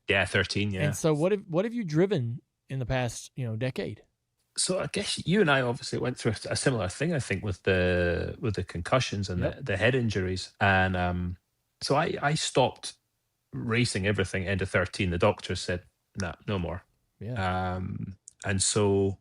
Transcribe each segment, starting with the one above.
Yeah, 13, And yeah. so what have you driven in the past, decade? So I guess you and I obviously went through a similar thing, I think, with the concussions and Yep. the head injuries. And so I stopped racing everything end of 13. The doctor said, no, no more. Yeah. And so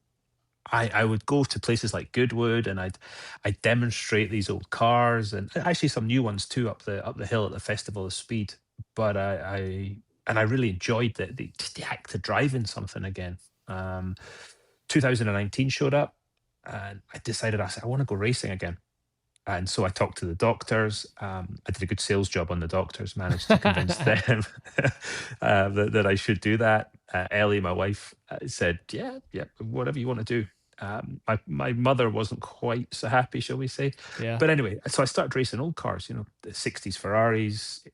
I would go to places like Goodwood, and I'd demonstrate these old cars, and actually some new ones too, up the hill at the Festival of Speed. But I really enjoyed just the act of driving something again. Um, 2019 showed up, and I decided, I said, I want to go racing again. And so I talked to the doctors. I did a good sales job on the doctors, managed to convince them that I should do that. Ellie, my wife, said, "Yeah, yeah, whatever you want to do." My mother wasn't quite so happy, shall we say? Yeah. But anyway, so I started racing old cars. The '60s Ferraris,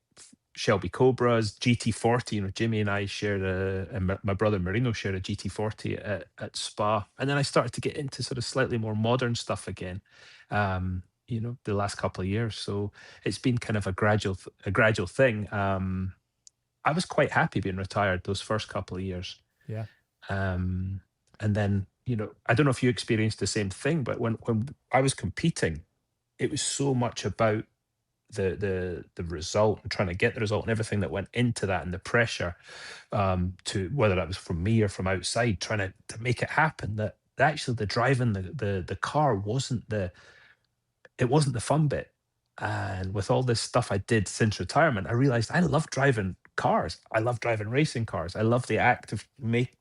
Shelby Cobras, GT40. Jimmy and I shared and my brother Marino shared a GT40 at Spa, and then I started to get into sort of slightly more modern stuff again. The last couple of years. So it's been kind of a gradual thing. I was quite happy being retired those first couple of years. Yeah. Um, and then, I don't know if you experienced the same thing, but when I was competing, it was so much about the result and trying to get the result and everything that went into that, and the pressure, to whether that was from me or from outside trying to make it happen, that actually the driving the car wasn't the fun bit. And with all this stuff I did since retirement, I realized I love driving cars. I love driving racing cars. I love the act of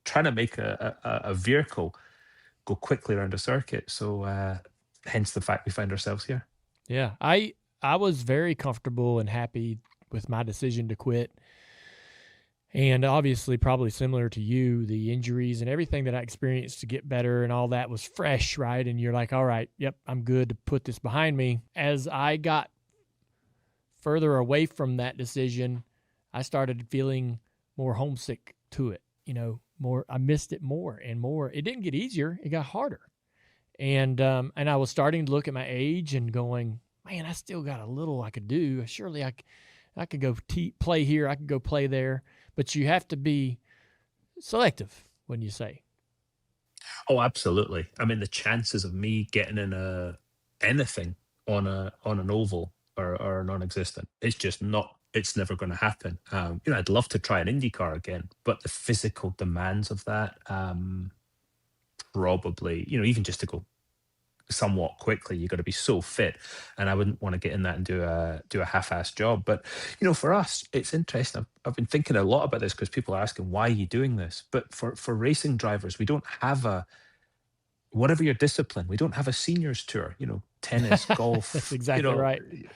trying to make a vehicle go quickly around a circuit. So hence the fact we find ourselves here. Yeah. I was very comfortable and happy with my decision to quit. And obviously, probably similar to you, the injuries and everything that I experienced to get better and all that was fresh, right? And you're like, all right, yep, I'm good to put this behind me. As I got further away from that decision, I started feeling more homesick to it. More, I missed it more and more. It didn't get easier; it got harder. And I was starting to look at my age and going, man, I still got a little I could do. Surely I could go play here. I could go play there. But you have to be selective when you say. Oh, absolutely. I mean, the chances of me getting in anything on an oval are non-existent. It's just not. It's never going to happen. I'd love to try an IndyCar again, but the physical demands of that, probably, even just to go somewhat quickly, you got to be so fit, and I wouldn't want to get in that and do a half-assed job. But for us, it's interesting. I've been thinking a lot about this because people are asking, why are you doing this? But for racing drivers, we don't have whatever your discipline, we don't have a seniors tour. Tennis, That's golf. exactly right.